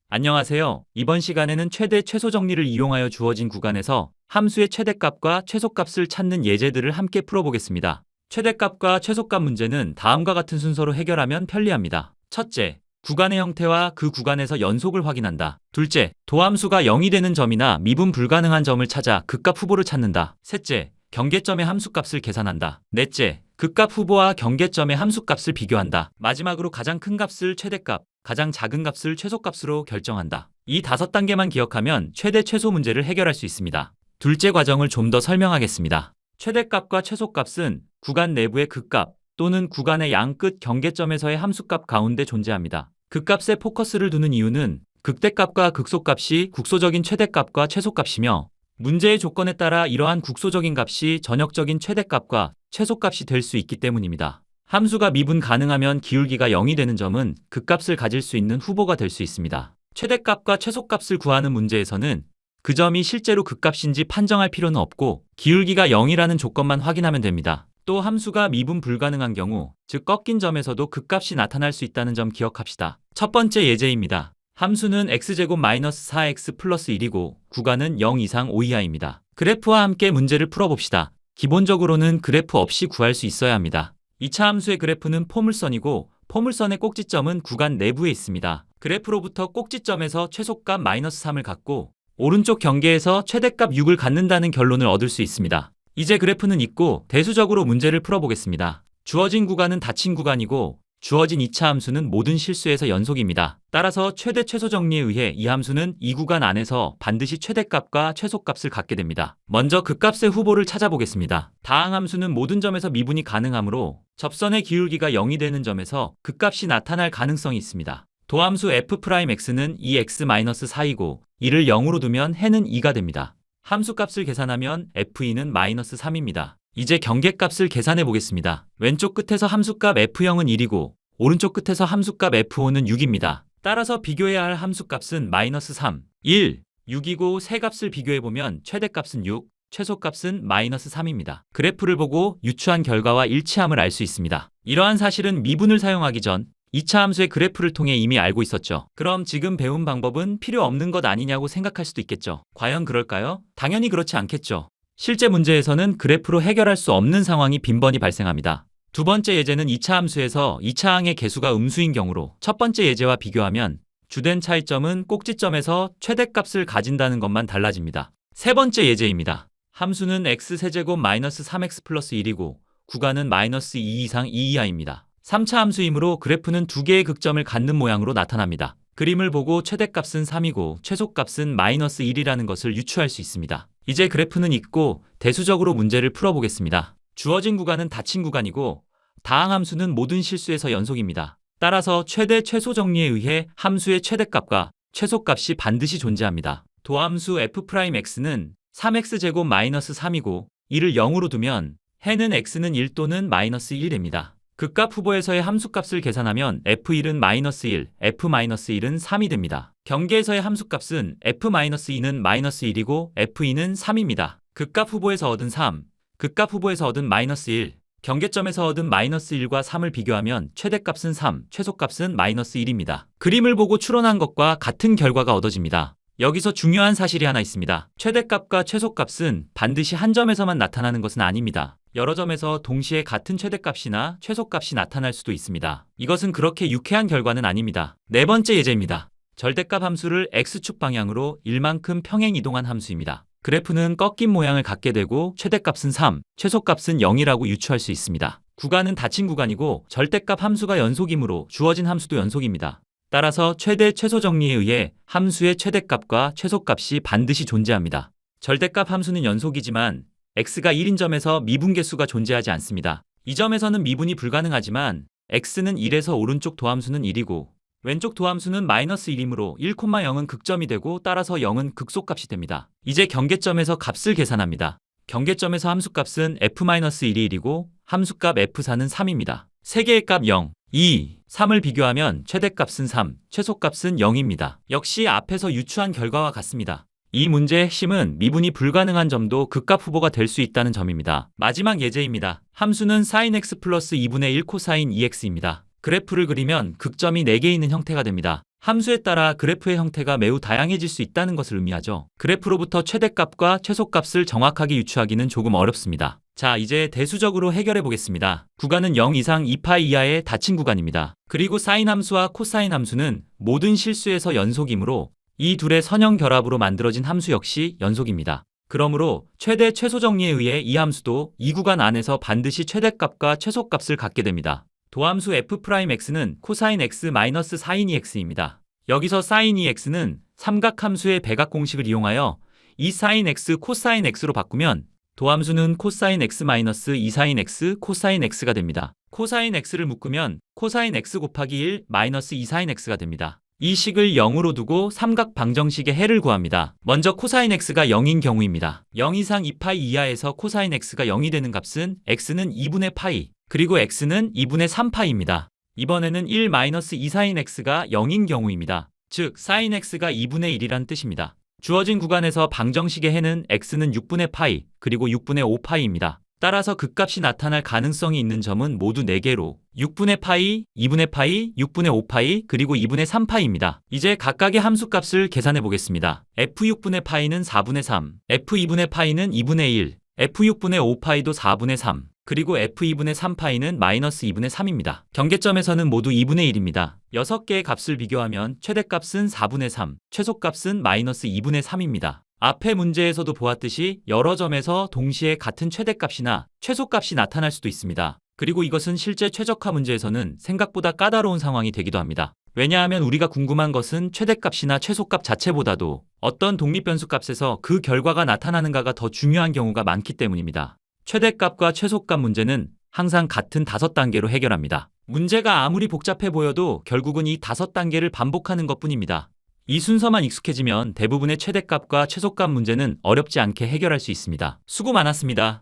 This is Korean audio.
안녕하세요. 이번 시간에는 최대 최소 정리를 이용하여 주어진 구간에서 함수의 최대값과 최소값을 찾는 예제들을 함께 풀어보겠습니다. 최대값과 최소값 문제는 다음과 같은 순서로 해결하면 편리합니다. 첫째, 구간의 형태와 그 구간에서 연속을 확인한다. 둘째, 도함수가 0이 되는 점이나 미분 불가능한 점을 찾아 극값 후보를 찾는다. 셋째, 경계점의 함수값을 계산한다. 넷째, 극값 후보와 경계점의 함수값을 비교한다. 마지막으로 가장 큰 값을 최대값, 가장 작은 값을 최소값으로 결정한다. 이 5단계만 기억하면 최대 최소 문제를 해결할 수 있습니다. 둘째 과정을 좀 더 설명하겠습니다. 최대값과 최소값은 구간 내부의 극값 또는 구간의 양끝 경계점에서의 함수값 가운데 존재합니다. 극값에 포커스를 두는 이유는 극대값과 극소값이 국소적인 최대값과 최소값이며 문제의 조건에 따라 이러한 국소적인 값이 전역적인 최대값과 최소값이 될 수 있기 때문입니다. 함수가 미분 가능하면 기울기가 0이 되는 점은 극값을 가질 수 있는 후보가 될 수 있습니다. 최대값과 최소값을 구하는 문제에서는 그 점이 실제로 극값인지 판정할 필요는 없고 기울기가 0이라는 조건만 확인하면 됩니다. 또 함수가 미분 불가능한 경우, 즉 꺾인 점에서도 극값이 나타날 수 있다는 점 기억합시다. 첫 번째 예제입니다. 함수는 x제곱 마이너스 4x 플러스 1이고 구간은 0 이상 5 이하입니다. 그래프와 함께 문제를 풀어봅시다. 기본적으로는 그래프 없이 구할 수 있어야 합니다. 2차 함수의 그래프는 포물선이고 포물선의 꼭지점은 구간 내부에 있습니다. 그래프로부터 꼭지점에서 최소값 마이너스 3을 갖고 오른쪽 경계에서 최대값 6을 갖는다는 결론을 얻을 수 있습니다. 이제 그래프는 있고 대수적으로 문제를 풀어보겠습니다. 주어진 구간은 닫힌 구간이고 주어진 2차 함수는 모든 실수에서 연속입니다. 따라서 최대 최소 정리에 의해 이 함수는 이 구간 안에서 반드시 최대값과 최소값을 갖게 됩니다. 먼저 극값의 후보를 찾아보겠습니다. 다항 함수는 모든 점에서 미분이 가능하므로 접선의 기울기가 0이 되는 점에서 극값이 나타날 가능성이 있습니다. 도함수 f'x는 2x-4이고 이를 0으로 두면 해는 2가 됩니다. 함수값을 계산하면 f는 -3입니다. 이제 경계값을 계산해 보겠습니다. 왼쪽 끝에서 함수값 f0은 1이고 오른쪽 끝에서 함수값 f5는 6입니다. 따라서 비교해야 할 함수값은 -3, 1, 6이고 세 값을 비교해보면 최대값은 6, 최소값은 -3입니다. 그래프를 보고 유추한 결과와 일치함을 알 수 있습니다. 이러한 사실은 미분을 사용하기 전 2차 함수의 그래프를 통해 이미 알고 있었죠. 그럼 지금 배운 방법은 필요 없는 것 아니냐고 생각할 수도 있겠죠. 과연 그럴까요? 당연히 그렇지 않겠죠. 실제 문제에서는 그래프로 해결할 수 없는 상황이 빈번히 발생합니다. 두 번째 예제는 2차 함수에서 2차 항의 개수가 음수인 경우로 첫 번째 예제와 비교하면 주된 차이점은 꼭지점에서 최대값을 가진다는 것만 달라집니다. 세 번째 예제입니다. 함수는 x세제곱 마이너스 3x 플러스 1이고 구간은 -2 이상 2 이하입니다. 3차 함수이므로 그래프는 두 개의 극점을 갖는 모양으로 나타납니다. 그림을 보고 최대값은 3이고 최소값은 -1이라는 것을 유추할 수 있습니다. 이제 그래프는 있고 대수적으로 문제를 풀어보겠습니다. 주어진 구간은 닫힌 구간이고 다항 함수는 모든 실수에서 연속입니다. 따라서 최대 최소 정리에 의해 함수의 최대값과 최소값이 반드시 존재합니다. 도함수 f'x는 3x제곱 마이너스 3이고 이를 0으로 두면 해는 x는 1 또는 -1이 됩니다. 극값 후보에서의 함수값을 계산하면 f1은 -1, f-1은 3이 됩니다. 경계에서의 함수값은 f-2는 -1이고 f2는 3입니다. 극값 후보에서 얻은 3, 극값 후보에서 얻은 -1, 경계점에서 얻은 -1과 3을 비교하면 최대값은 3, 최소값은 -1입니다. 그림을 보고 추론한 것과 같은 결과가 얻어집니다. 여기서 중요한 사실이 하나 있습니다. 최대값과 최소값은 반드시 한 점에서만 나타나는 것은 아닙니다. 여러 점에서 동시에 같은 최대값이나 최소값이 나타날 수도 있습니다. 이것은 그렇게 유쾌한 결과는 아닙니다. 네 번째 예제입니다. 절대값 함수를 x축 방향으로 1만큼 평행 이동한 함수입니다. 그래프는 꺾인 모양을 갖게 되고 최대값은 3, 최소값은 0이라고 유추할 수 있습니다. 구간은 닫힌 구간이고 절대값 함수가 연속이므로 주어진 함수도 연속입니다. 따라서 최대 최소 정리에 의해 함수의 최대값과 최소값이 반드시 존재합니다. 절대값 함수는 연속이지만 x가 1인 점에서 미분 개수가 존재하지 않습니다. 이 점에서는 미분이 불가능하지만 x는 1에서 오른쪽 도함수는 1이고 왼쪽 도함수는 -1이므로 1,0은 극점이 되고 따라서 0은 극소값이 됩니다. 이제 경계점에서 값을 계산합니다. 경계점에서 함수값은 f-1이 1이고 함수값 f4는 3입니다. 세 개의 값 0, 2, 3을 비교하면 최대값은 3, 최소값은 0입니다. 역시 앞에서 유추한 결과와 같습니다. 이 문제의 핵심은 미분이 불가능한 점도 극값 후보가 될 수 있다는 점입니다. 마지막 예제입니다. 함수는 sin x 플러스 2분의 1 코사인 2x입니다. 그래프를 그리면 극점이 4개 있는 형태가 됩니다. 함수에 따라 그래프의 형태가 매우 다양해질 수 있다는 것을 의미하죠. 그래프로부터 최대값과 최소값을 정확하게 유추하기는 조금 어렵습니다. 자, 이제 대수적으로 해결해 보겠습니다. 구간은 0 이상 2파이 이하의 닫힌 구간입니다. 그리고 사인 함수와 코사인 함수는 모든 실수에서 연속이므로 이 둘의 선형 결합으로 만들어진 함수 역시 연속입니다. 그러므로 최대 최소 정리에 의해 이 함수도 이 구간 안에서 반드시 최대값과 최소값을 갖게 됩니다. 도함수 f'x는 코사인 x 마이너스 사인 2x입니다. 여기서 사인 2x는 삼각함수의 배각 공식을 이용하여 이 사인 x 코사인 x로 바꾸면 도함수는 코사인 x 마이너스 2 사인 x 코사인 x가 됩니다. 코사인 x를 묶으면 코사인 x 곱하기 1 마이너스 2 사인 x가 됩니다. 이 식을 0으로 두고 삼각 방정식의 해를 구합니다. 먼저 코사인 x가 0인 경우입니다. 0 이상 2파이 이하에서 코사인 x가 0이 되는 값은 x는 2분의 파이, 그리고 x는 2분의 3파이입니다. 이번에는 1 마이너스 2 사인 x가 0인 경우입니다. 즉 사인 x가 2분의 1이란 뜻입니다. 주어진 구간에서 방정식의 해는 x는 6분의 파이, 그리고 6분의 5파이입니다. 따라서 극값이 나타날 가능성이 있는 점은 모두 4개로 6분의 파이, 2분의 파이, 6분의 5파이, 그리고 2분의 3파이입니다. 이제 각각의 함수값을 계산해 보겠습니다. f6분의 파이는 4분의 3, f2분의 파이는 2분의 1, f6분의 5파이도 4분의 3, 그리고 f2분의 3파이는 마이너스 2분의 3입니다. 경계점에서는 모두 2분의 1입니다. 6개의 값을 비교하면 최대값은 4분의 3, 최소값은 마이너스 2분의 3입니다. 앞의 문제에서도 보았듯이 여러 점에서 동시에 같은 최대값이나 최소값이 나타날 수도 있습니다. 그리고 이것은 실제 최적화 문제에서는 생각보다 까다로운 상황이 되기도 합니다. 왜냐하면 우리가 궁금한 것은 최대값이나 최소값 자체보다도 어떤 독립변수 값에서 그 결과가 나타나는가가 더 중요한 경우가 많기 때문입니다. 최대값과 최소값 문제는 항상 같은 5단계로 해결합니다. 문제가 아무리 복잡해 보여도 결국은 이 5단계를 반복하는 것뿐입니다. 이 순서만 익숙해지면 대부분의 최대값과 최소값 문제는 어렵지 않게 해결할 수 있습니다. 수고 많았습니다.